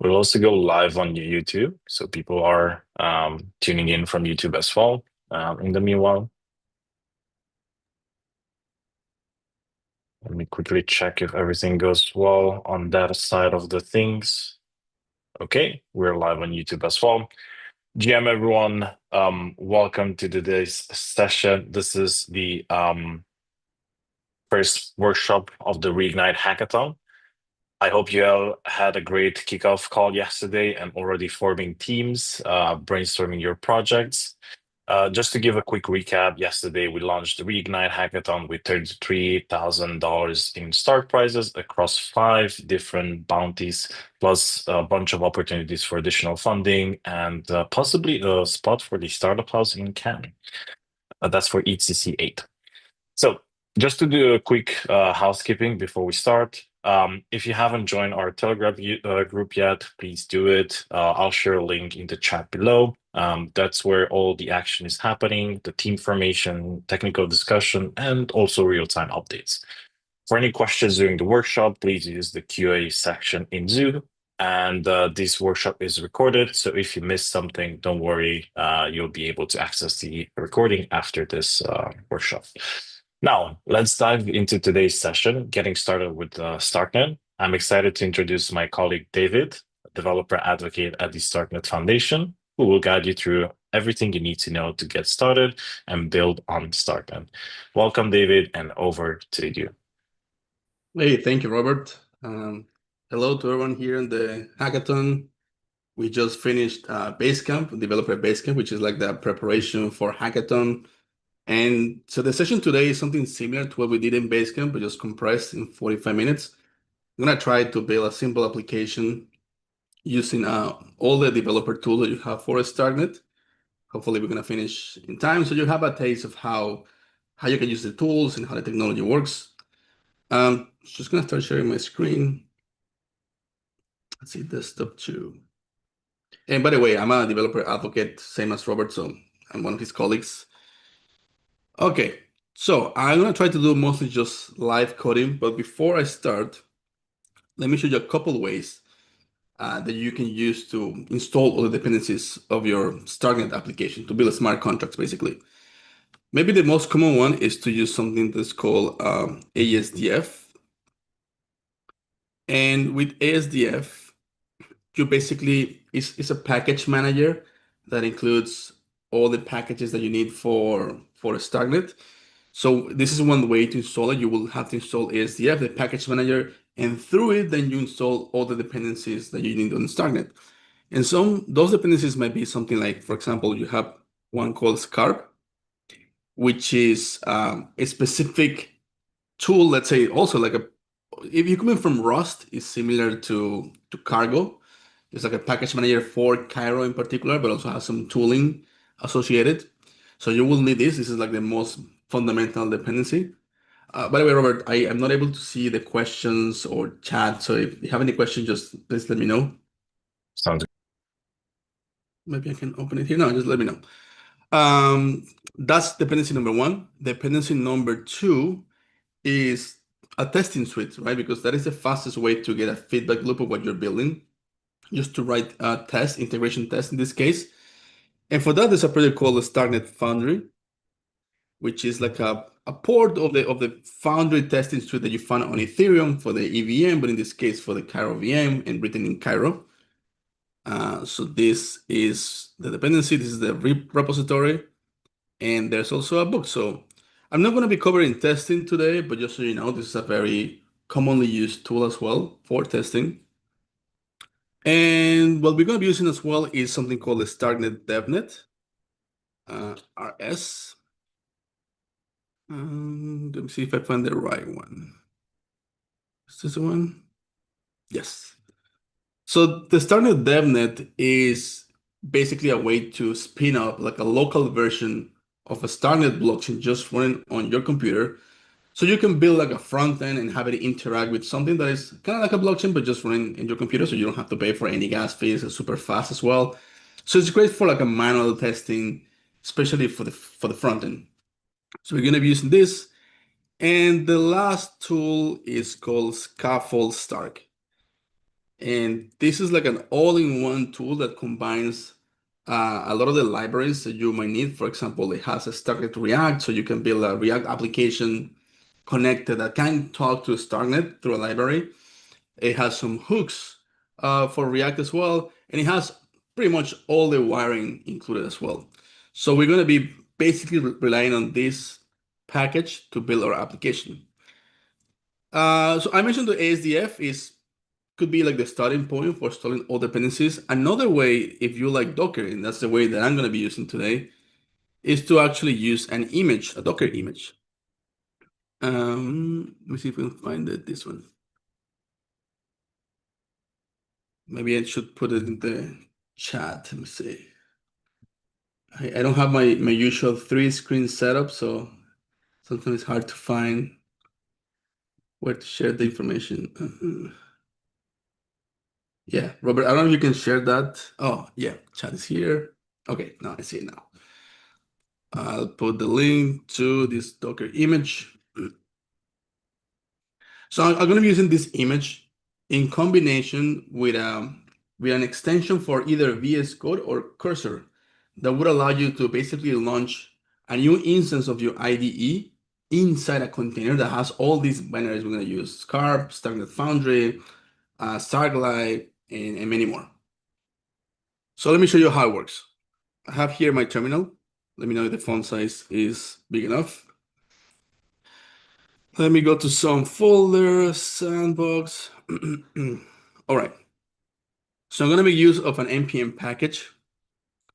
We'll also go live on YouTube, so people are tuning in from YouTube as well. In the meanwhile, let me quickly check if everything goes well on that side of the things. Okay, we're live on YouTube as well. GM everyone, welcome to today's session. This is the first workshop of the Reignite Hackathon. I hope you all had a great kickoff call yesterday and already forming teams, brainstorming your projects. Just to give a quick recap, yesterday we launched the Reignite Hackathon with $33,000 in start prizes across 5 different bounties, plus a bunch of opportunities for additional funding and possibly a spot for the startup house in Cannes. That's for each CC8. So just to do a quick housekeeping before we start, if you haven't joined our Telegram group yet, please do it. I'll share a link in the chat below. That's where all the action is happening, the team formation, technical discussion, and also real-time updates. For any questions during the workshop, please use the QA section in Zoom. And this workshop is recorded, so if you missed something, don't worry. You'll be able to access the recording after this workshop. Now, let's dive into today's session, getting started with Starknet. I'm excited to introduce my colleague David, a developer advocate at the Starknet Foundation, who will guide you through everything you need to know to get started and build on Starknet. Welcome, David, and over to you. Hey, thank you, Robert. Hello to everyone here in the hackathon. We just finished Basecamp, developer Basecamp, which is like the preparation for hackathon. And so the session today is something similar to what we did in Basecamp, but just compressed in 45 minutes. I'm gonna try to build a simple application using all the developer tools that you have for Starknet. Hopefully, we're gonna finish in time, so you have a taste of how you can use the tools and how the technology works. Just gonna start sharing my screen. Let's see, desktop 2. And by the way, I'm a developer advocate, same as Robert, so I'm one of his colleagues. Okay, so I'm gonna try to do mostly just live coding, but before I start, let me show you a couple ways that you can use to install all the dependencies of your Starknet application to build smart contracts, basically. Maybe the most common one is to use something that's called ASDF. And with ASDF, you basically it's a package manager that includes all the packages that you need for Starknet. So this is one way to install it. You will have to install ASDF, the package manager, and through it, then you install all the dependencies that you need on Starknet. And those dependencies might be something like, for example, you have one called Scarp, which is a specific tool. Let's say also like if you're coming from Rust, is similar to Cargo. It's like a package manager for Cairo in particular, but also has some tooling associated. So you will need this. This is like the most fundamental dependency. By the way, Robert, I am not able to see the questions or chat. So if you have any questions, just please let me know. Sounds good. Maybe I can open it here. No, just let me know. That's dependency number one. Dependency number two is a testing suite, right? Because that is the fastest way to get a feedback loop of what you're building, just to write a test, integration test in this case. And for that, there's a project called the Starknet Foundry, which is like a port of the Foundry testing suite that you find on Ethereum for the EVM, but in this case for the Cairo VM and written in Cairo. So this is the dependency, this is the repository, and there's also a book. So I'm not going to be covering testing today, but just so you know, this is a very commonly used tool as well for testing. And what we're going to be using as well is something called the Starknet DevNet, RS. Let me see if I find the right one. Is this the one? Yes. So the Starknet DevNet is basically a way to spin up like a local version of a Starknet blockchain just running on your computer. So you can build like a front end and have it interact with something that is kind of like a blockchain, but just running in your computer. So you don't have to pay for any gas fees. It's super fast as well. So it's great for like a manual testing, especially for the front end. So we're going to be using this. And the last tool is called Scaffold Stark. And this is like an all-in-one tool that combines a lot of the libraries that you might need. For example, it has a Starknet React, so you can build a React application connected that can talk to Starknet through a library. It has some hooks for React as well, and it has pretty much all the wiring included as well. So we're going to be basically relying on this package to build our application. So I mentioned the ASDF is could be like the starting point for installing all dependencies. Another way, if you like Docker, and that's the way that I'm going to be using today, is to actually use an image, a Docker image. Let me see if we can find it, this one. Maybe I should put it in the chat. Let me see. I don't have my usual 3-screen setup, so sometimes it's hard to find where to share the information. Yeah, Robert, I don't know if you can share that. Oh, yeah, chat is here. Okay, now I see it now. I'll put the link to this Docker image. So I'm going to be using this image in combination with an extension for either VS Code or Cursor that would allow you to basically launch a new instance of your IDE inside a container that has all these binaries we're going to use: Scarp, Starknet Foundry, Starglide, and many more. So let me show you how it works. I have here my terminal. Let me know if the font size is big enough. Let me go to some folder, sandbox. All right. So I'm going to make use of an npm package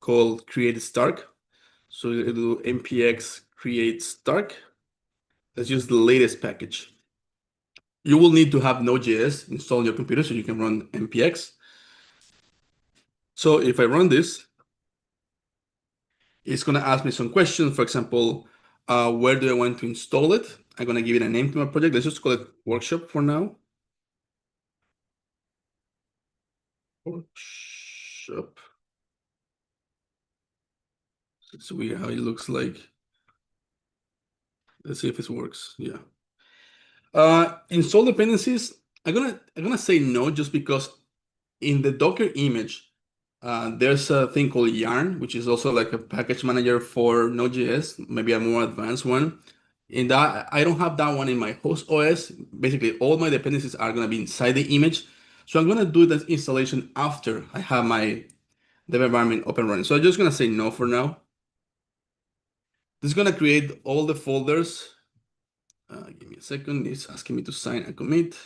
called create Stark. So it'll do npx create Stark. Let's use the latest package. You will need to have Node.js installed on your computer so you can run npx. So if I run this, it's going to ask me some questions. For example, where do I want to install it? I'm going to give it a name to my project. Let's just call it workshop for now. Workshop. It's weird how it looks like. Let's see if this works. Yeah. Install dependencies. I'm gonna say no just because in the Docker image, there's a thing called Yarn, which is also like a package manager for Node.js, maybe a more advanced one. In that, I don't have that one in my host OS. Basically, all my dependencies are gonna be inside the image. So I'm gonna do that installation after I have my dev environment up and running. So I'm just gonna say no for now. This is gonna create all the folders. Give me a second. It's asking me to sign a commit.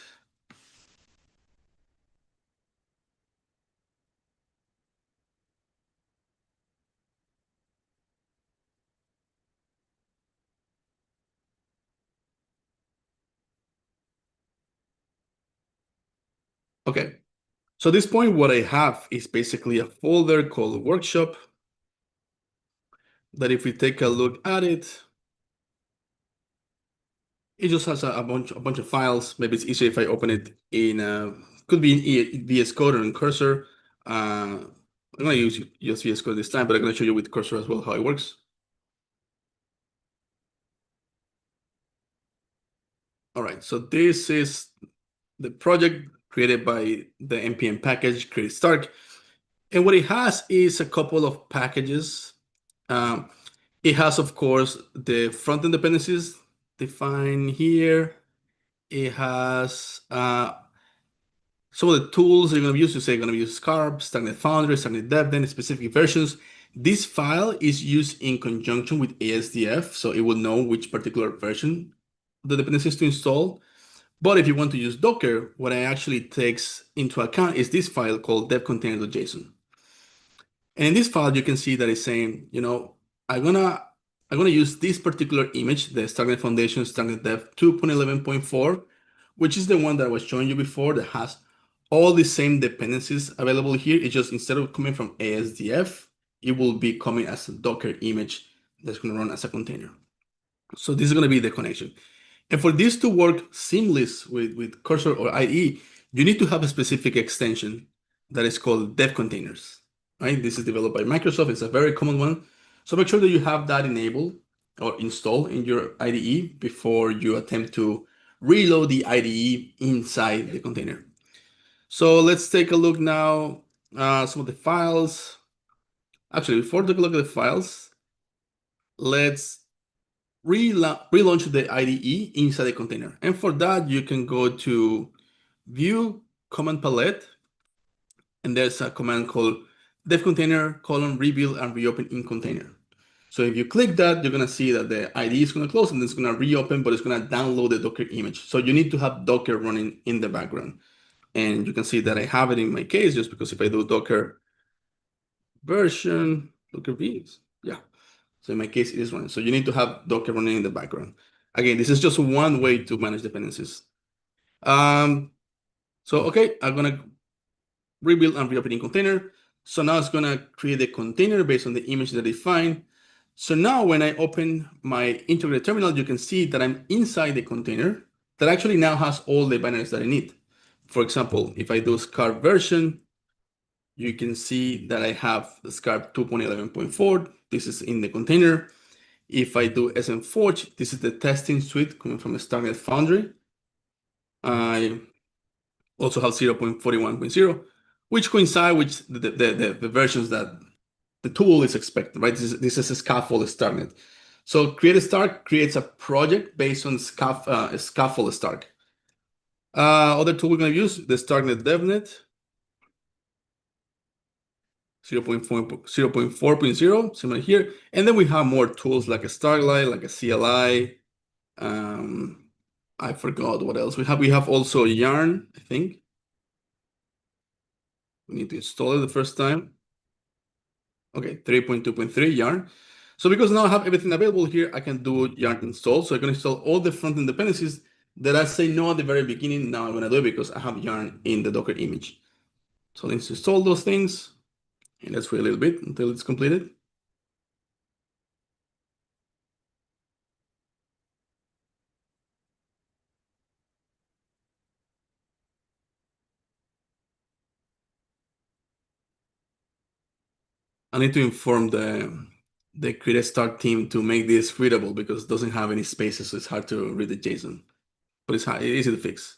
Okay. So at this point, what I have is basically a folder called workshop that if we take a look at it, it just has a bunch of files. Maybe it's easier if I open it in could be in VS Code or in Cursor. I'm gonna use just VS Code this time, but I'm gonna show you with Cursor as well how it works. All right, so this is the project created by the npm package create Stark. And what it has is a couple of packages. It has, of course, the front-end dependencies defined here. It has some of the tools you're going to use. You say you're going to use Scarp, Starknet Foundry, Starknet Dev, then specific versions. This file is used in conjunction with ASDF, so it will know which particular version of the dependencies to install. But if you want to use Docker, what it actually takes into account is this file called devcontainer.json. And in this file, you can see that it's saying, I'm gonna use this particular image, the Starknet Foundation Starknet Dev 2.11.4, which is the one that I was showing you before that has all the same dependencies available here. It's just instead of coming from ASDF, it will be coming as a Docker image that's gonna run as a container. So this is gonna be the connection. And for this to work seamless with Cursor or IE, you need to have a specific extension that is called dev containers, right? This is developed by Microsoft. It's a very common one. So make sure that you have that enabled or installed in your IDE before you attempt to reload the IDE inside the container. So let's take a look now, some of the files. Actually, before taking a look at the files, let's relaunch the IDE inside the container. And for that, you can go to View Command Palette, and there's a command called dev container colon rebuild and reopen in container. So if you click that, you're gonna see that the IDE is gonna close and it's gonna reopen, but it's gonna download the Docker image. So you need to have Docker running in the background. And you can see that I have it in my case just because if I do Docker version, Docker vs, yeah. So in my case, it is running. So you need to have Docker running in the background. Again, this is just one way to manage dependencies. So okay, I'm gonna rebuild and reopen in container. So now it's gonna create a container based on the image that I defined. So now when I open my integrated terminal, you can see that I'm inside the container that actually now has all the binaries that I need. For example, if I do scarp version, you can see that I have the scarp 2.11.4. This is in the container. If I do SMForge, this is the testing suite coming from Starknet Foundry. I also have 0.41.0, which coincide with the versions that the tool is expecting, right? This is a scaffold Starknet. So create a Stark creates a project based on scaffold Stark. Other tool we're going to use, the Starknet DevNet 0.4.0, similar here. And then we have more tools like a Starlight, like a CLI. I forgot what else we have. We have also Yarn, I think. We need to install it the first time. Okay, 3.2.3 Yarn. So because now I have everything available here, I can do Yarn install. So I can install all the front-end dependencies that I say no at the very beginning. Now I'm gonna do it because I have Yarn in the Docker image. So let's install those things. And let's wait a little bit until it's completed. I need to inform the create start team to make this readable because it doesn't have any spaces, so it's hard to read the JSON. But it's easy to fix.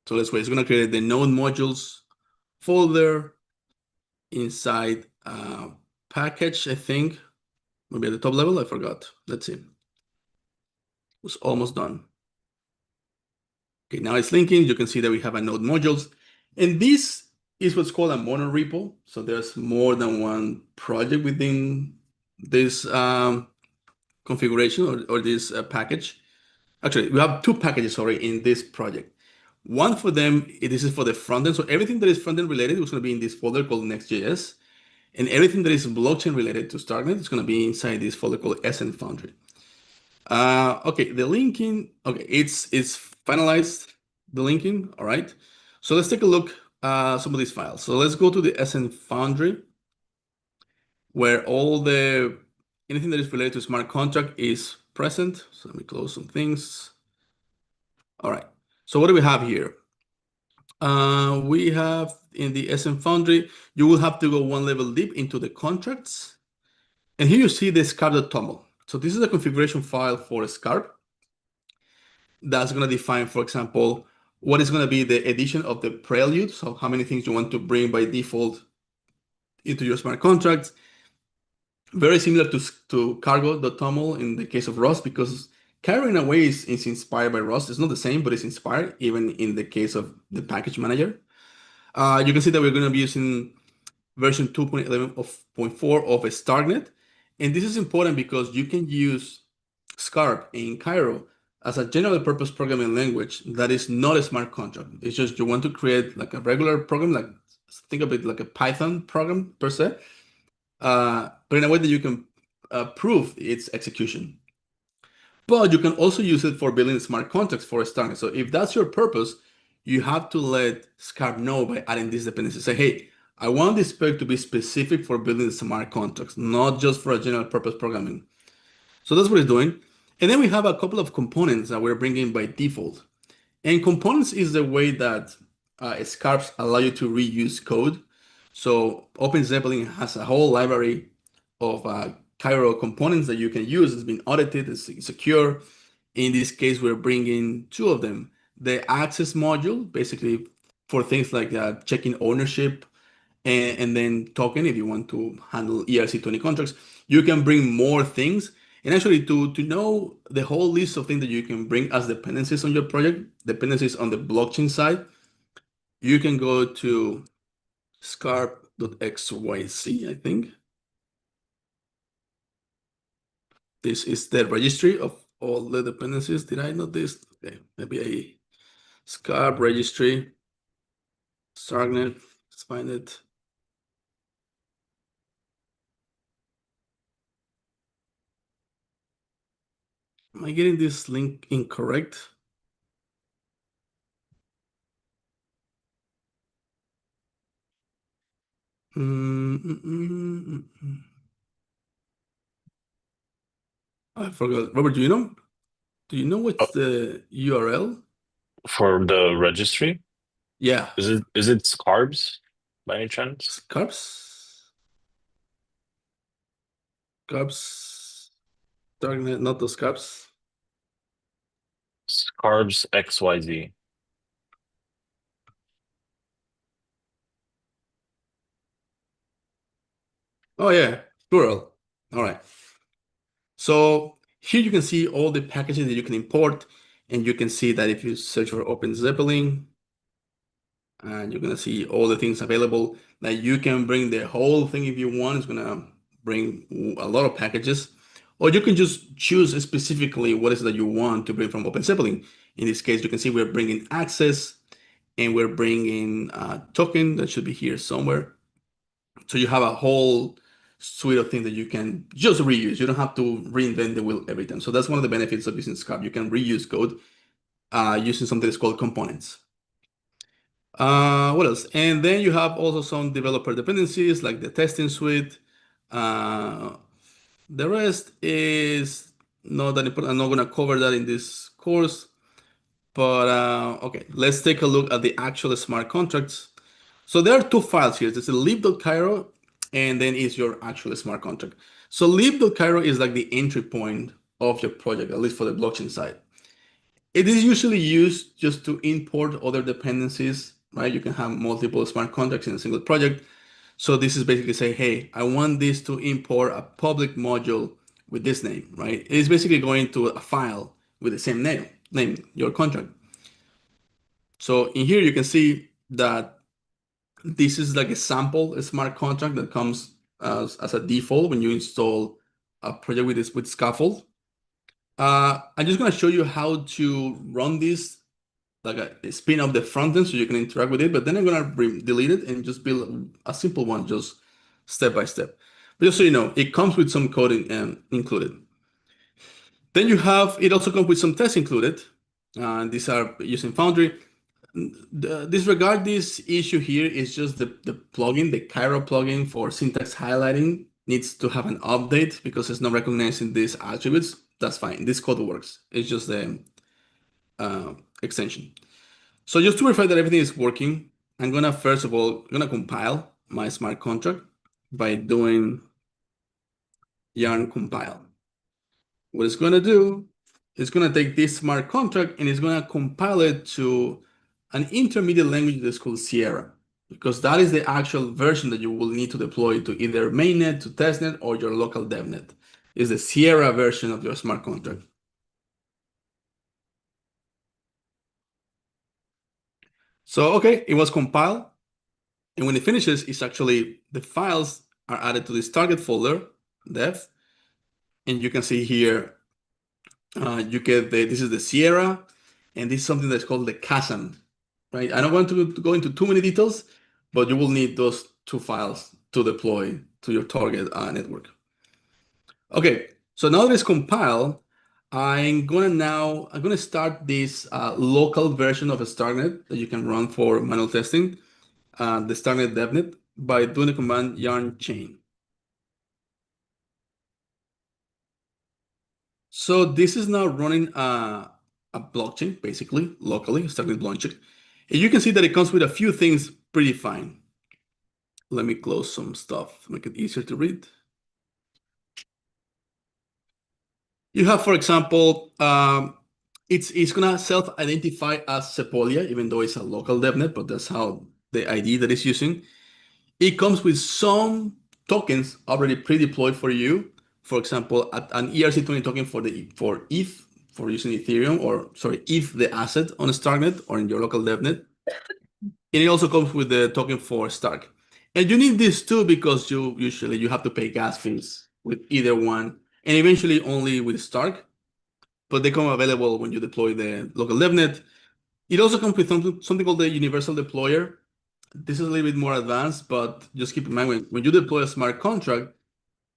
So let's wait. It's gonna create the node modules folder inside package, I think. Maybe at the top level, I forgot. Let's see. It was almost done. Okay, now it's linking. You can see that we have a node modules. And this is what's called a monorepo. So there's more than one project within this configuration or this package. Actually, we have two packages already in this project. One for them, this is for the front end. So everything that is front end related is going to be in this folder called Next.js. And everything that is blockchain related to Starknet is going to be inside this folder called SN Foundry. Okay, the linking, okay, it's finalized, the linking, all right. So let's take a look some of these files. So let's go to the SN Foundry, where anything that is related to smart contract is present. So let me close some things. All right, so what do we have here? We have in the SN Foundry, you will have to go one level deep into the contracts. And here you see the scarp.toml. So this is a configuration file for Scarp that's going to define, for example, what is going to be the addition of the prelude. So how many things you want to bring by default into your smart contracts. Very similar to cargo.toml in the case of Rust, because cargo in a way is inspired by Rust. It's not the same, but it's inspired even in the case of the package manager. You can see that we're going to be using version 2.11.4 of a Starknet. And this is important because you can use Scarp in Cairo as a general purpose programming language that is not a smart contract. It's just you want to create like a regular program, like think of it like a Python program per se, but in a way that you can prove its execution. But you can also use it for building smart contracts for a Starknet. So if that's your purpose, you have to let Scarp know by adding this dependency. Say, hey, I want this spec to be specific for building smart contracts, not just for a general purpose programming. So that's what it's doing. And then we have a couple of components that we're bringing by default. And components is the way that Scarps allow you to reuse code. So OpenZeppelin has a whole library of Cairo components that you can use. It's been audited, it's secure. In this case, we're bringing two of them the access module, basically for things like checking ownership and then token if you want to handle ERC20 contracts. You can bring more things. And actually, to know the whole list of things that you can bring as dependencies on your project, dependencies on the blockchain side, you can go to scarp.xyz, I think. This is the registry of all the dependencies. Did I note this? Okay, maybe a Scarp registry, Starknet, let's find it. Am I getting this link incorrect? Mm, mm, mm, mm, mm. I forgot. Robert, do you know? Do you know Oh, what's the URL? for the registry, Yeah, is it Scarbs by any chance? Scarps, Scarps, Darknet, not the Scarps. Scarbs XYZ. Oh yeah, plural. All right. So here you can see all the packages that you can import, and you can see that if you search for Open Zeppelin, and you're gonna see all the things available. That you can bring the whole thing if you want. It's gonna bring a lot of packages, or you can just choose specifically what is that you want to bring from Open Zeppelin. In this case, you can see we're bringing access and we're bringing a token that should be here somewhere. So you have a whole suite of things that you can just reuse. You don't have to reinvent the wheel every time. So that's one of the benefits of using Scarp. You can reuse code using something that's called components. What else? And then you have also some developer dependencies like the testing suite. Uh, the rest is not that important. I'm not going to cover that in this course. But okay, let's take a look at the actual smart contracts. So there are two files here. There's a lib.cairo and then is your actual smart contract. So lib.cairo is like the entry point of your project, at least for the blockchain side. It is usually used just to import other dependencies, right? You can have multiple smart contracts in a single project. So this is basically say, hey, I want this to import a public module with this name, right? It is basically going to a file with the same name, your contract. So in here you can see that this is like a sample a smart contract that comes as a default when you install a project with this with Scaffold. I'm just gonna show you how to run this like a spin off the front end so you can interact with it, but then I'm gonna delete it and just build a simple one just step by step. But just so you know, it comes with some coding included. Then you have it also comes with some tests included. These are using Foundry. Disregard this issue here is just the plugin, the Cairo plugin for syntax highlighting needs to have an update because it's not recognizing these attributes. That's fine. This code works. It's just the extension. So just to verify that everything is working, I'm gonna first of all gonna compile my smart contract by doing yarn compile. What it's gonna do is gonna take this smart contract and it's gonna compile it to an intermediate language that's called Sierra, because that is the actual version that you will need to deploy to either mainnet, to testnet, or your local devnet. Is the Sierra version of your smart contract. So okay, it was compiled. And when it finishes, it's actually the files are added to this target folder, dev, and you can see here, you get this is the Sierra, and this is something that's called the CASM, right? I don't want to go into too many details, but you will need those two files to deploy to your target network. Okay, so now that it's compiled, I'm gonna start this local version of a Starknet that you can run for manual testing, the Starknet devnet by doing the command yarn chain. So this is now running a blockchain, basically, locally, Starknet blockchain. And you can see that it comes with a few things pretty fine. Let me close some stuff to make it easier to read. You have, for example, it's gonna self-identify as Sepolia, even though it's a local DevNet, but that's how the ID that it's using. It comes with some tokens already pre-deployed for you. For example, an ERC20 token for ETH for using Ethereum, or sorry, ETH the asset on Starknet or in your local DevNet. And it also comes with the token for Stark. And you need this too because you usually you have to pay gas fees with either one, and eventually only with Stark. But they come available when you deploy the local DevNet. It also comes with something called the universal deployer. This is a little bit more advanced, but just keep in mind when you deploy a smart contract,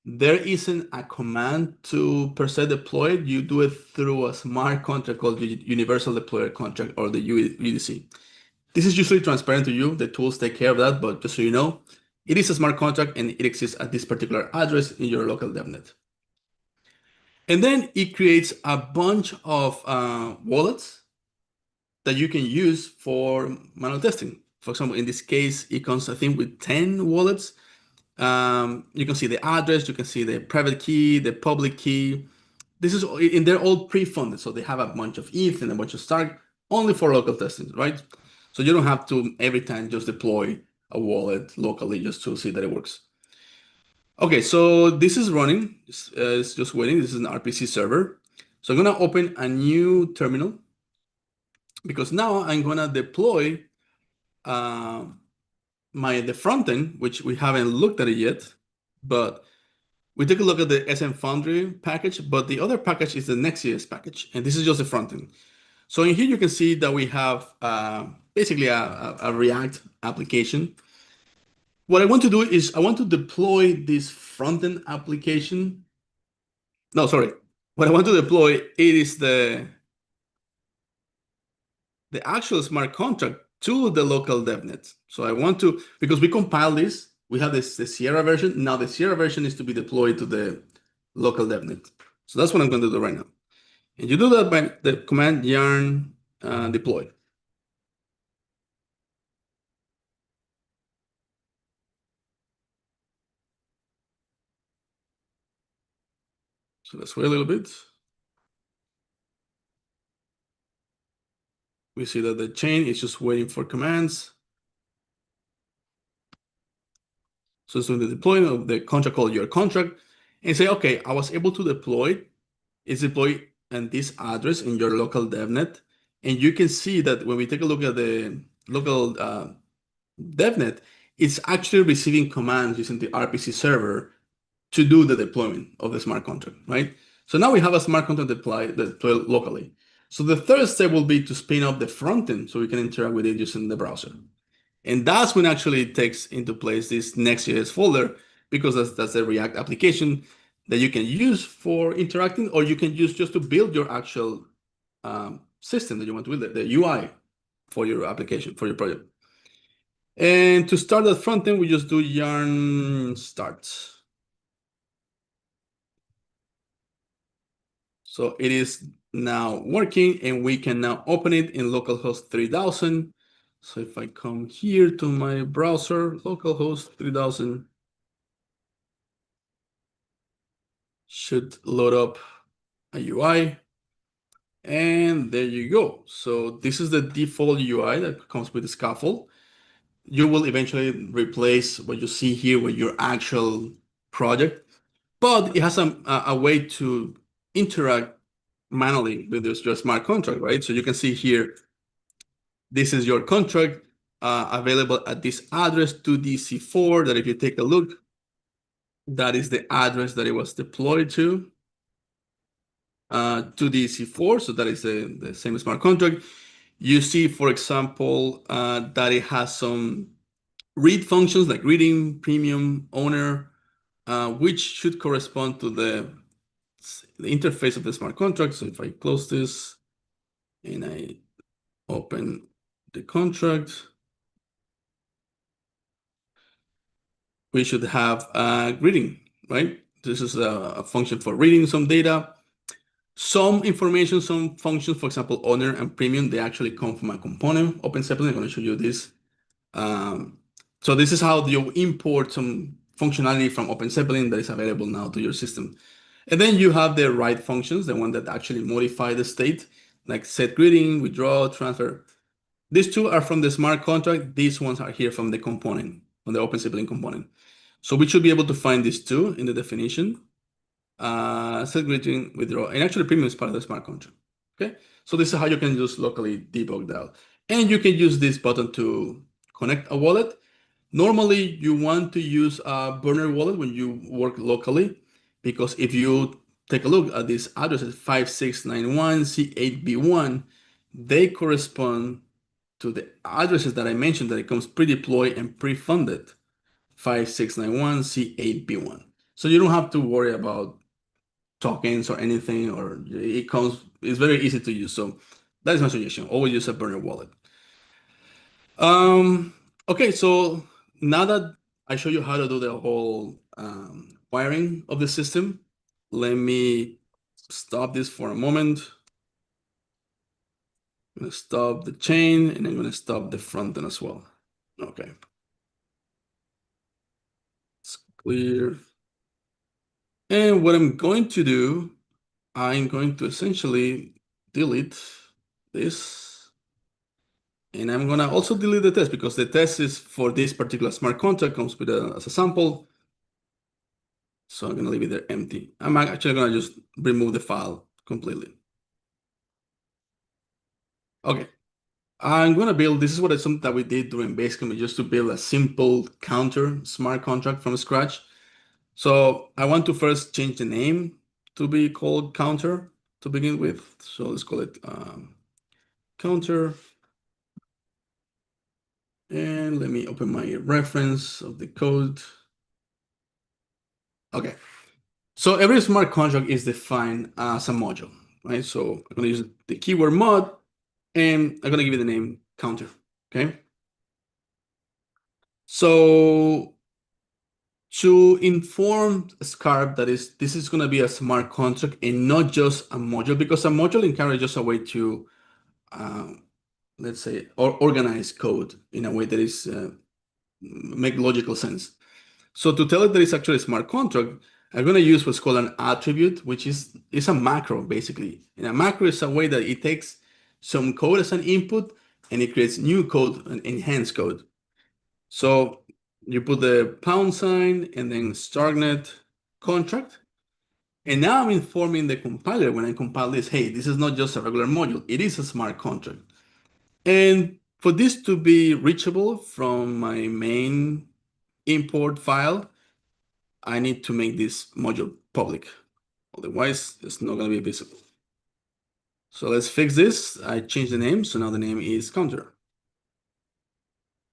there isn't a command to per se deploy it. You do it through a smart contract called the universal deployer contract or the UDC. This is usually transparent to you. The tools take care of that, but just so you know, it is a smart contract and it exists at this particular address in your local DevNet. And then it creates a bunch of wallets that you can use for manual testing. For example, in this case, it comes, I think, with 10 wallets. You can see the address, you can see the private key, the public key. And they're all pre-funded, so they have a bunch of ETH and a bunch of Stark only for local testing, right? So you don't have to every time just deploy a wallet locally just to see that it works. Okay, so this is running. It's just waiting. This is an RPC server. So I'm gonna open a new terminal because now I'm gonna deploy uh, the front end, which we haven't looked at it yet, but we take a look at the SM Foundry package, but the other package is the Next.js package, and this is just the front end. So in here you can see that we have basically a React application. What I want to do is I want to deploy this front-end application. No, sorry. What I want to deploy it is the actual smart contract to the local DevNet. So I want to, because we compile this, we have the Sierra version. Now the Sierra version is to be deployed to the local DevNet. So that's what I'm going to do right now. And you do that by the command yarn deploy. So let's wait a little bit. We see that the chain is just waiting for commands. So it's doing the deployment of the contract called your contract and say, okay, I was able to deploy. It's deployed at this address in your local DevNet. And you can see that when we take a look at the local DevNet, it's actually receiving commands using the RPC server to do the deployment of the smart contract, right? So now we have a smart contract deployed locally. So the third step will be to spin up the front end so we can interact with it using the browser. And that's when actually it takes into place this Next.js folder because that's a React application that you can use for interacting, or you can use just to build your actual system that you want to build, the UI for your application, for your project. And to start that front end, we just do yarn start. So it is now working, and we can now open it in localhost 3000. So if I come here to my browser, localhost 3000 should load up a UI. And there you go. So this is the default UI that comes with the scaffold. You will eventually replace what you see here with your actual project, but it has a way to interact manually with your smart contract, right? So you can see here, this is your contract available at this address 2DC4, that if you take a look, that is the address that it was deployed to. 2DC4, so that is the same smart contract. You see, for example, that it has some read functions like reading, premium, owner, which should correspond to the interface of the smart contract. So if I close this and I open the contract, we should have reading, right? This is a function for reading some data. Some information, some functions, for example, owner and premium, they actually come from a component, OpenZeppelin. I'm going to show you this. So this is how you import some functionality from OpenZeppelin that is available now to your system. And then you have the write functions, the one that actually modify the state. like set greeting, withdraw, transfer. These two are from the smart contract. These ones are here from the component, from the Open Sibling component. So we should be able to find these two in the definition. Set greeting, withdraw, and actually premium is part of the smart contract. Okay, so this is how you can just locally debug that. And you can use this button to connect a wallet. Normally, you want to use a burner wallet when you work locally, because if you take a look at these addresses 5691C8B1, they correspond to the addresses that I mentioned that it comes pre-deployed and pre-funded 5691C8B1. So you don't have to worry about tokens or anything, or it's very easy to use. So that is my suggestion. Always use a burner wallet. Okay, so now that I show you how to do the whole wiring of the system, let me stop this for a moment. I'm gonna stop the chain and I'm gonna stop the front end as well. Okay. It's clear. And what I'm going to do, I'm going to essentially delete this. And I'm gonna also delete the test because the test is for this particular smart contract, comes with as a sample. So I'm gonna leave it there empty. I'm actually gonna just remove the file completely. Okay, I'm gonna build, this is what something that we did during Basecamp, just to build a simple counter smart contract from scratch. So I want to first change the name to be called counter to begin with. So let's call it counter. And let me open my reference of the code. Okay, so every smart contract is defined as a module, right? So I'm gonna use the keyword mod, and I'm gonna give it the name counter, okay? So to inform Scarp that this is gonna be a smart contract and not just a module, because a module in Carrot is just a way to, let's say, organize code in a way that is make logical sense. So to tell it that it's actually a smart contract, I'm going to use what's called an attribute, which is a macro, basically. And a macro is a way that it takes some code as an input and it creates new code, an enhanced code. So you put the pound sign and then Starknet contract. And now I'm informing the compiler when I compile this, hey, this is not just a regular module, it is a smart contract. And for this to be reachable from my main import file, I need to make this module public. Otherwise, it's not going to be visible. So let's fix this. I changed the name, so now the name is counter.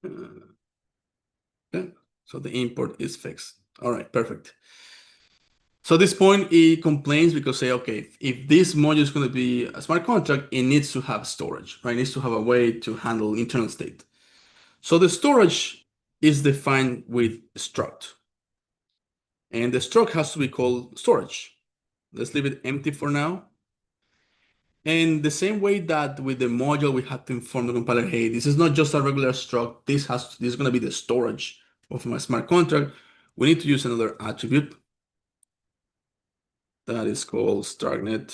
Okay, so the import is fixed. All right, perfect. So at this point, it complains because say, okay, if this module is going to be a smart contract, it needs to have storage, right? It needs to have a way to handle internal state. So the storage is defined with struct. And the struct has to be called storage. Let's leave it empty for now. And the same way that with the module, we have to inform the compiler, hey, this is not just a regular struct. This is going to be the storage of my smart contract. We need to use another attribute that is called Starknet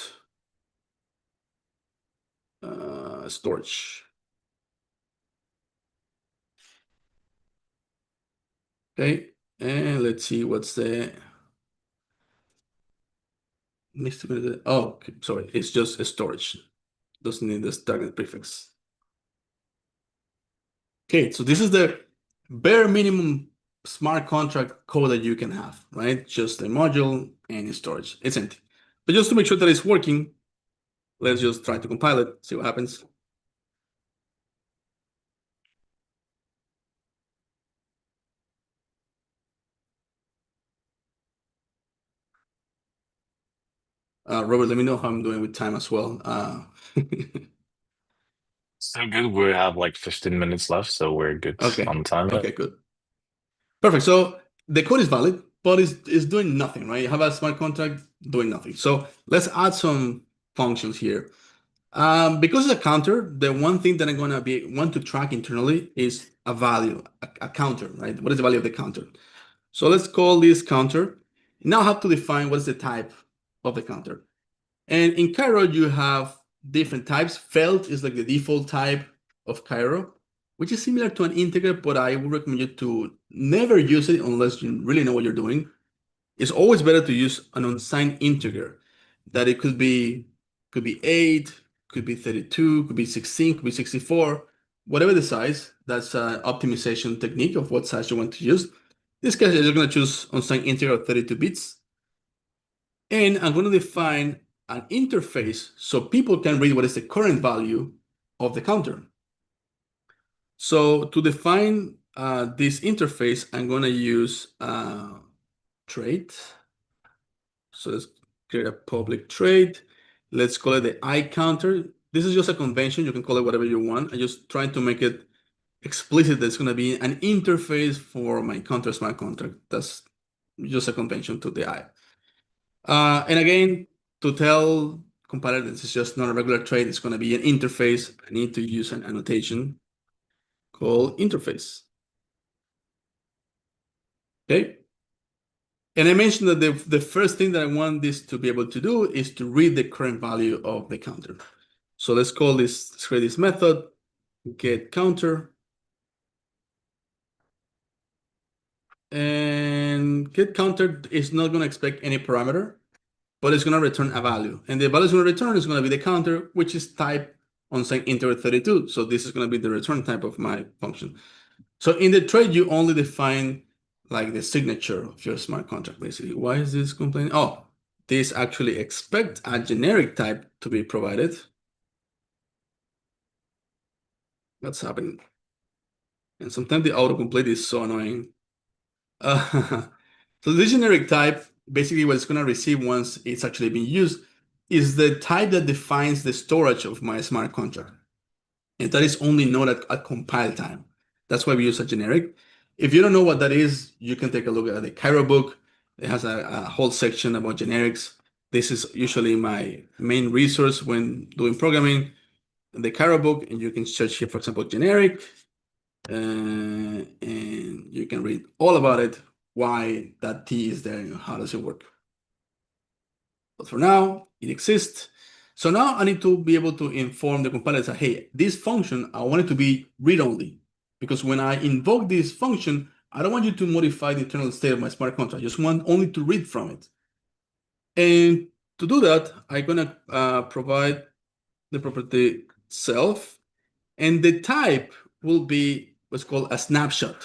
storage. Okay, and let's see what's the oh, okay, sorry, it's just a storage. Doesn't need the Starknet prefix. Okay, so this is the bare minimum smart contract code that you can have, right? Just a module and storage. It's empty. But just to make sure that it's working, let's just try to compile it, see what happens. Robert, let me know how I'm doing with time as well. So good. We have like 15 minutes left, so we're good Okay, on time. okay, good. Perfect. So the code is valid, but it's doing nothing, right? You have a smart contract doing nothing. So let's add some functions here. Because it's a counter, the one thing that I'm gonna want to track internally is a value, a counter, right? What is the value of the counter? So let's call this counter. Now I have to define what's the type of the counter. And in Cairo, you have different types. Felt is like the default type of Cairo, which is similar to an integer, but I would recommend you to never use it unless you really know what you're doing. It's always better to use an unsigned integer, that it could be 8, could be 32, could be 16, could be 64, whatever the size. That's an optimization technique of what size you want to use. In this case, you're going to choose unsigned integer of 32 bits. And I'm going to define an interface so people can read what is the current value of the counter. So to define this interface, I'm going to use trait. So let's create a public trait. Let's call it the I counter. This is just a convention. You can call it whatever you want. I'm just trying to make it explicit that it's going to be an interface for my counter smart contract. That's just a convention to the I. And again, to tell compiler this is just not a regular trait, it's going to be an interface. I need to use an annotation called interface. Okay. And I mentioned that the first thing that I want this to be able to do is to read the current value of the counter. So let's create this method, get counter. And get counter is not going to expect any parameter, but it's going to return a value. And the value it's going to return is going to be the counter, which is type unsigned integer 32. So this is going to be the return type of my function. So in the trait, you only define like the signature of your smart contract, basically. Why is this complaining? Oh, this actually expect a generic type to be provided. That's happening. And sometimes the autocomplete is so annoying. So the generic type, basically what it's going to receive once it's actually being used, is the type that defines the storage of my smart contract. And that is only known at compile time. That's why we use a generic. If you don't know what that is, you can take a look at the Cairo book. It has a whole section about generics. This is usually my main resource when doing programming, the Cairo book, and you can search here, for example, generic, and you can read all about it, why that T is there, and how does it work. But for now, it exists. So now I need to be able to inform the compiler that, hey, this function, I want it to be read-only. Because when I invoke this function, I don't want you to modify the internal state of my smart contract. I just want only to read from it. And to do that, I'm going to provide the property self. And the type will be what's called a snapshot.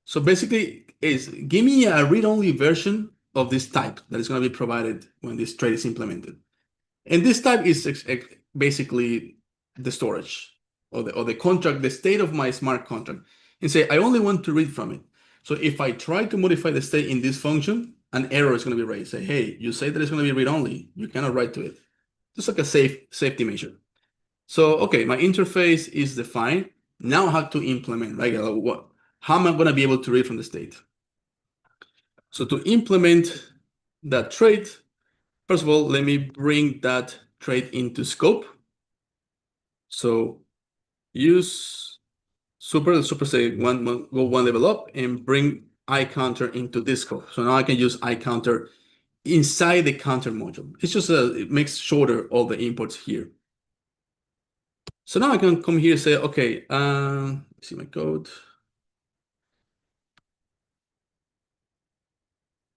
So basically, is give me a read-only version of this type that is going to be provided when this trait is implemented. And this type is basically the storage or the contract, the state of my smart contract. And say, I only want to read from it. So if I try to modify the state in this function, an error is going to be raised. Say, hey, you say that it's going to be read-only. You cannot write to it. Just like a safety measure. So, okay, my interface is defined. Now I have to implement, right? How am I going to be able to read from the state? So to implement that trait, first of all, let me bring that trait into scope. So use super say go one level up and bring iCounter into this scope. So now I can use iCounter inside the counter module. It's just it makes shorter all the imports here. So now I can come here and say, okay, see my code.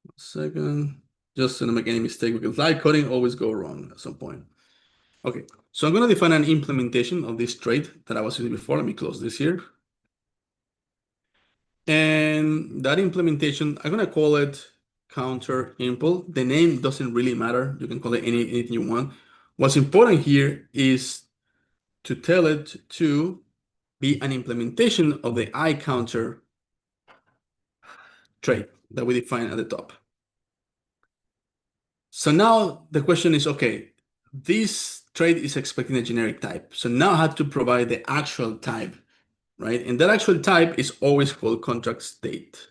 1 second, just to not make any mistake, because live coding always go wrong at some point. Okay, so I'm going to define an implementation of this trait that I was using before. Let me close this here. And that implementation, I'm going to call it counter impl. The name doesn't really matter. You can call it anything you want. What's important here is to tell it to be an implementation of the iCounter trait that we define at the top. So now the question is, okay, this trait is expecting a generic type. So now I have to provide the actual type, right? And that actual type is always called contract state,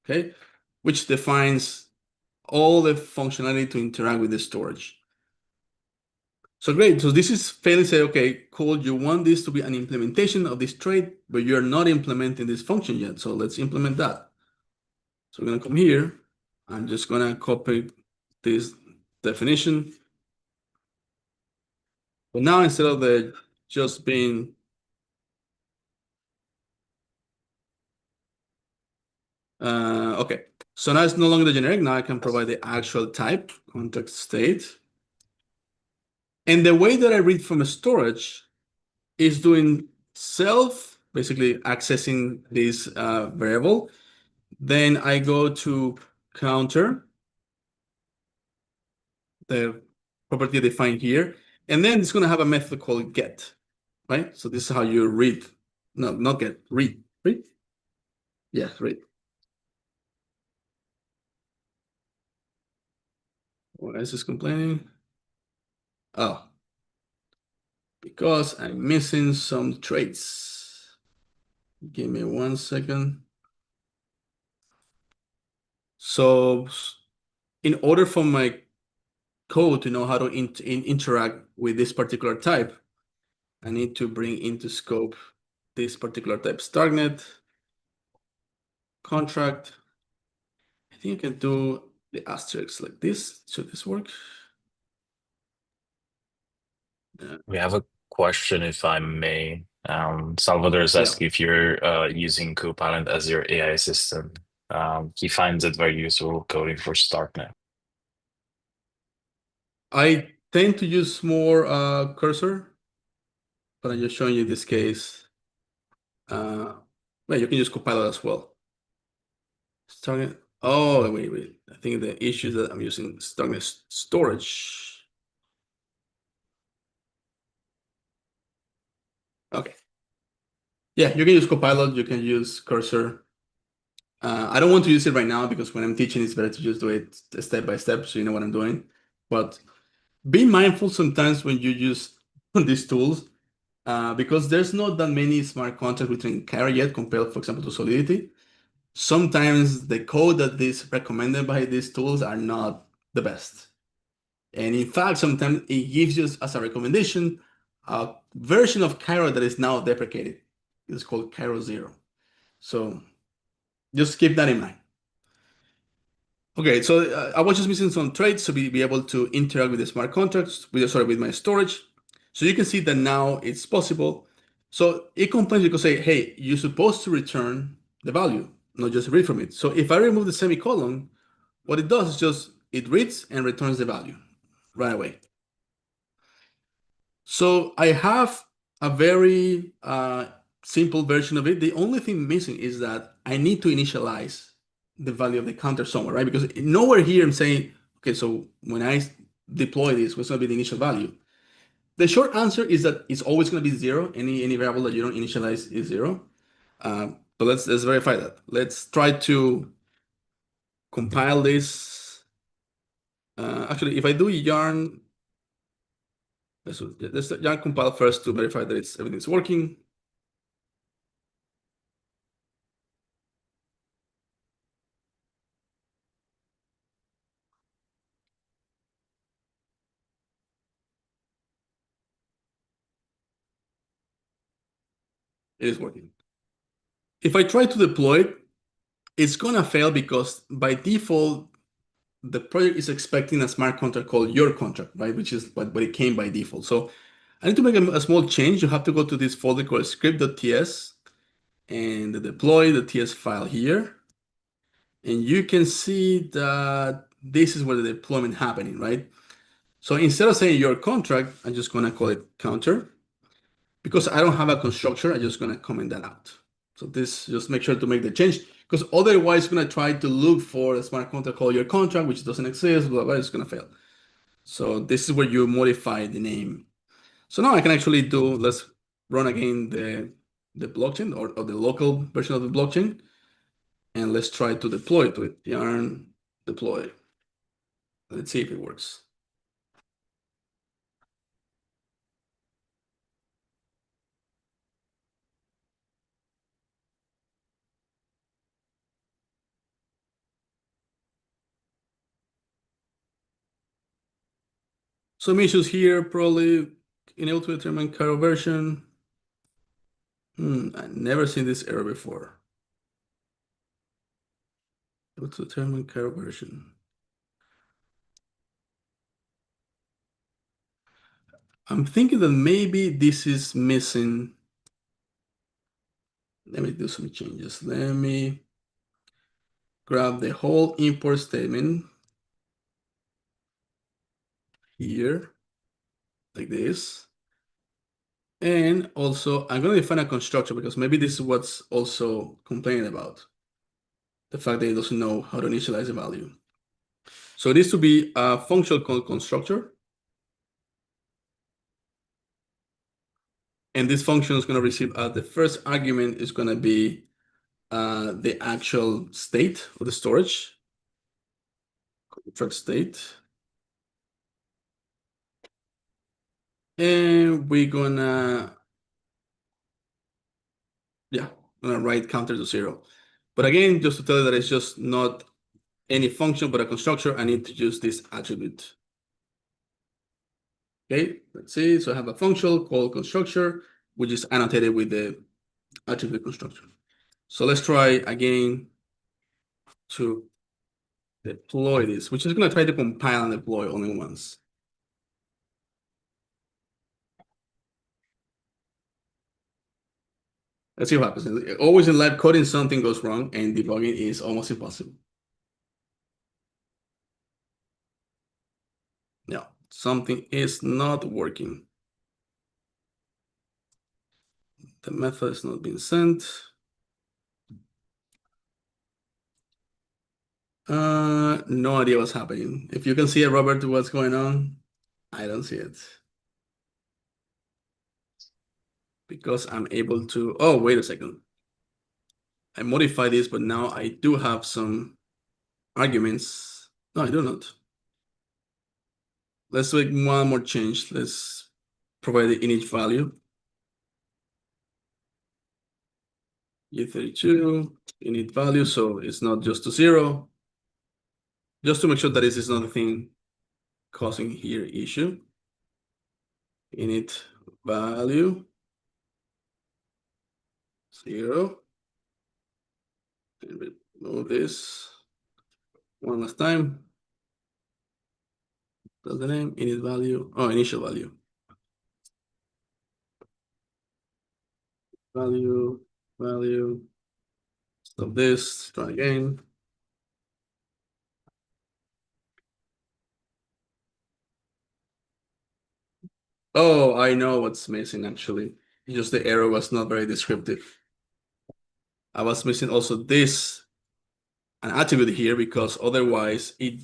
okay? Which defines all the functionality to interact with the storage. So great, so this is fairly say, okay, cool, you want this to be an implementation of this trait, but you're not implementing this function yet. So let's implement that. So we're gonna come here. I'm just gonna copy this definition. But now instead of the just being okay, so now it's no longer the generic. Now I can provide the actual type, context state. And the way that I read from a storage is doing self, basically accessing this variable. Then I go to counter, the property defined here, and then it's going to have a method called get, right? So this is how you read. No, not get, read. Read? Yeah, read. What else is complaining? Oh, because I'm missing some traits. Give me 1 second. So in order for my code to know how to interact with this particular type, I need to bring into scope this particular type. Starknet contract. I think I can do the asterisk like this. Should this work? We have a question, if I may. Salvador is Yeah. asking if you're using Copilot as your AI assistant. He finds it very useful coding for Starknet. I tend to use more cursor, but I'm just showing you this case. Well, you can use Copilot as well. Starknet. Oh, wait. I think the issue is that I'm using Starknet storage. Okay. Yeah, you can use Copilot, you can use cursor. I don't want to use it right now because when I'm teaching, it's better to just do it step by step so you know what I'm doing. But be mindful sometimes when you use these tools because there's not that many smart contracts between Cairo yet compared, for example, to Solidity. Sometimes the code that is recommended by these tools are not the best. And in fact, sometimes it gives you as a recommendation a version of Cairo that is now deprecated. It's called Cairo 0. So just keep that in mind. Okay, so I was just missing some traits to be able to interact with the smart contracts, with my storage. So you can see that now it's possible. So it complains because say, hey, you're supposed to return the value, not just read from it. So if I remove the semicolon, what it does is just it reads and returns the value right away. So I have a very simple version of it. The only thing missing is that I need to initialize the value of the counter somewhere, right? Because nowhere here I'm saying, okay, so when I deploy this, what's going to be the initial value? The short answer is that it's always going to be zero. Any variable that you don't initialize is zero. But let's verify that. Let's try to compile this. Actually, if I do yarn, let's yarn compile first to verify that everything's working. It is working. If I try to deploy it, it's gonna fail because by default, the project is expecting a smart contract called your contract, right? Which is what it came by default. So I need to make a small change. You have to go to this folder called script.ts and deploy the TS file here. And you can see that this is where the deployment happening, right? So instead of saying your contract, I'm just gonna call it counter. Because I don't have a constructor, I'm just gonna comment that out. So this, just make sure to make the change because otherwise it's gonna try to look for a smart contract called your contract, which doesn't exist, blah, blah, it's gonna fail. So this is where you modify the name. So now I can actually let's run again the blockchain or the local version of the blockchain. And let's try to deploy to it. Yarn deploy. Let's see if it works. Some issues here, probably unable to determine Cairo version. I've never seen this error before. Able to determine Cairo version. I'm thinking that maybe this is missing. Let me do some changes. Let me grab the whole import statement here, like this. And also, I'm going to define a constructor because maybe this is what's also complaining about. The fact that it doesn't know how to initialize the value. So it needs to be a function called constructor. And this function is going to receive the first argument is going to be the actual state of the storage, contract state. And we're gonna, write counter to 0. But again, just to tell you that it's just not any function, but a constructor, I need to use this attribute. Okay, let's see. So I have a function called constructor, which is annotated with the attribute constructor. So let's try again to deploy this, which is going to try to compile and deploy only once. Let's see what happens. Always in live coding, something goes wrong, and debugging is almost impossible. No, something is not working. The method is not being sent. No idea what's happening. If you can see it, Robert, what's going on? I don't see it. Because I'm able to, oh, wait a second. I modified this, but now I do have some arguments. No, I do not. Let's make one more change. Let's provide the init value. E32, init value, so it's not just to 0. Just to make sure that this is not a thing causing here issue. Init value 0. And remove this one last time. That's the name, init value, initial value. Value. Stop this, try again. Oh, I know what's missing actually. Just the error was not very descriptive. I was missing also this, an attribute here, because otherwise it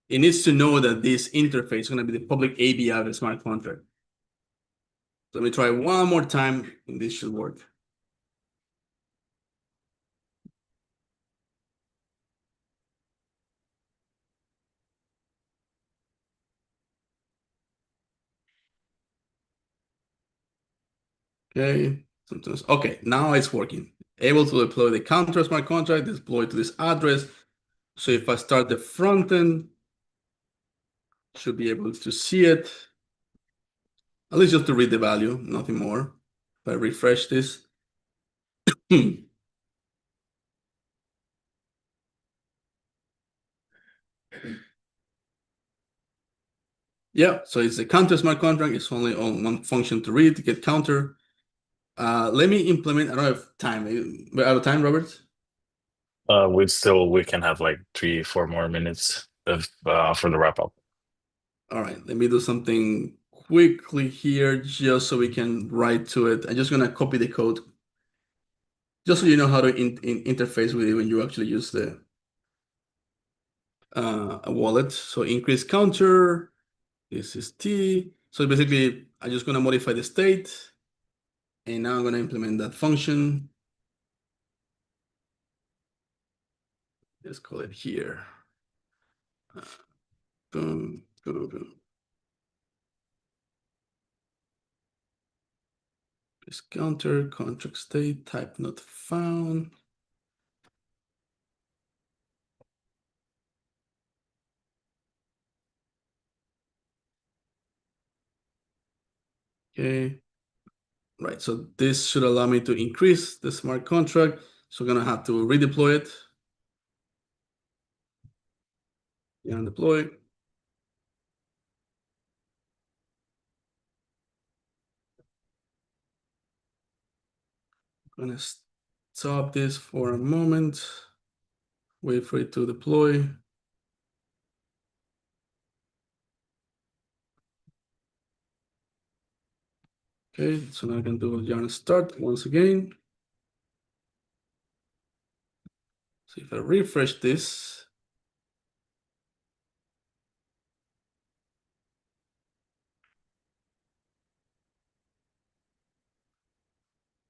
needs to know that this interface is going to be the public API of the smart contract. So let me try one more time, and this should work. Okay, sometimes. Okay, now it's working. Able to deploy the counter smart contract, deploy to this address. So if I start the front end, should be able to see it. At least just to read the value, nothing more. If I refresh this. Yeah, so it's a counter smart contract. It's only on one function to read to get counter. Let me implement. I don't have time. We're out of time, Robert. We can have like 3-4 more minutes for the wrap up. All right, let me do something quickly here just so we can write to it. I'm just gonna copy the code just so you know how to interface with it when you actually use the a wallet. So increase counter. This is T. So basically, I'm just gonna modify the state, and now I'm gonna implement that function. Let's call it here. Boom, boom, boom. This counter, contract state, type not found. Okay. Right, so this should allow me to increase the smart contract. So I'm gonna have to redeploy it. Yeah, deploy. gonna stop this for a moment. Wait for it to deploy. Okay, so now I can do a yarn start once again. So if I refresh this,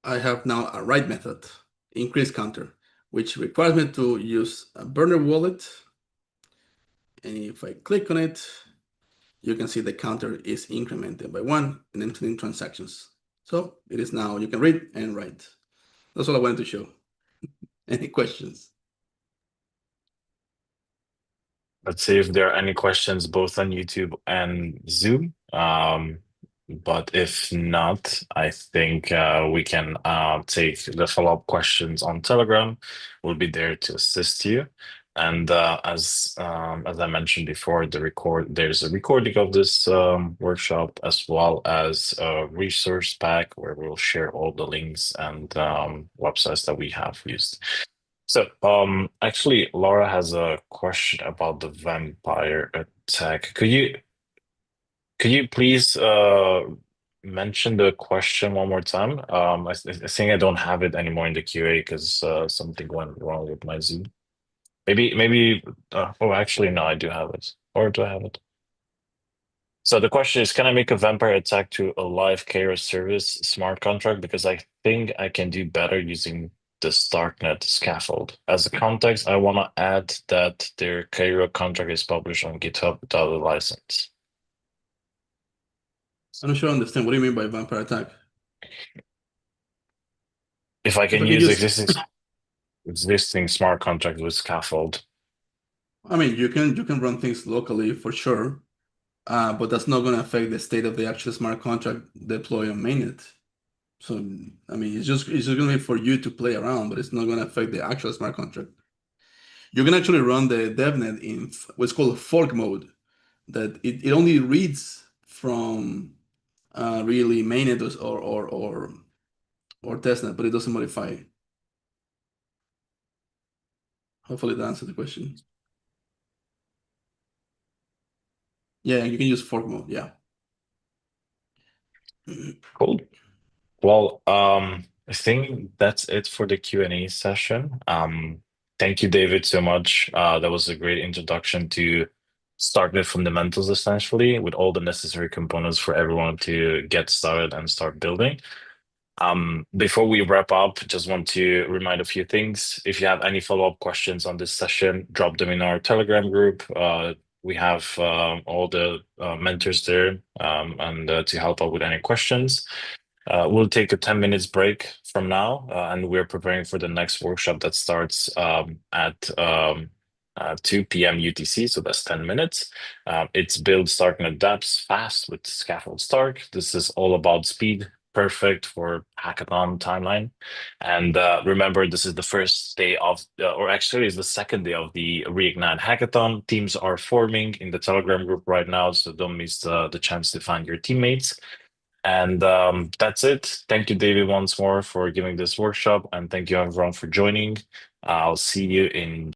I have now a write method, increase counter, which requires me to use a burner wallet. And if I click on it, you can see the counter is incremented by 1 and entering transactions. So it is now, you can read and write. That's all I wanted to show. Any questions? Let's see if there are any questions both on YouTube and Zoom. But if not, I think we can take the follow-up questions on Telegram. We'll be there to assist you. And as I mentioned before, there's a recording of this workshop as well as a resource pack where we'll share all the links and websites that we have used. So, actually, Laura has a question about the vampire attack. Could you please mention the question one more time? I think I don't have it anymore in the QA because something went wrong with my Zoom. Maybe. Oh, actually, no, I do have it. Or do I have it? So the question is, can I make a vampire attack to a live Kairos service smart contract? Because I think I can do better using the Starknet scaffold. As a context, I want to add that their Kairos contract is published on GitHub without a license. I'm not sure I understand. What do you mean by vampire attack? If I If can I can use use, existing smart contract with scaffold. I mean, you can run things locally for sure, but that's not going to affect the state of the actual smart contract deploy on mainnet. So, I mean, it's just going to be for you to play around, but it's not going to affect the actual smart contract. You can actually run the DevNet in what's called fork mode, that it only reads from really mainnet or testnet, but it doesn't modify. Hopefully that answers the question. Yeah, you can use fork mode. Yeah. Cool. Well, I think that's it for the Q&A session. Thank you, David, so much. That was a great introduction to Starknet fundamentals, essentially, with all the necessary components for everyone to get started and start building. Before we wrap up, just want to remind a few things. If you have any follow-up questions on this session, drop them in our Telegram group. We have all the mentors there and to help out with any questions. We'll take a 10 minutes break from now, and we're preparing for the next workshop that starts at 2 p.m. UTC, so that's 10 minutes. It's build Starknet dApps fast with Scaffold Stark. This is all about speed, perfect for hackathon timeline. And remember, this is the first day of, or actually, it's the second day of the Reignite Hackathon. Teams are forming in the Telegram group right now, so don't miss the chance to find your teammates. And that's it. Thank you, David, once more for giving this workshop, and thank you everyone for joining. I'll see you in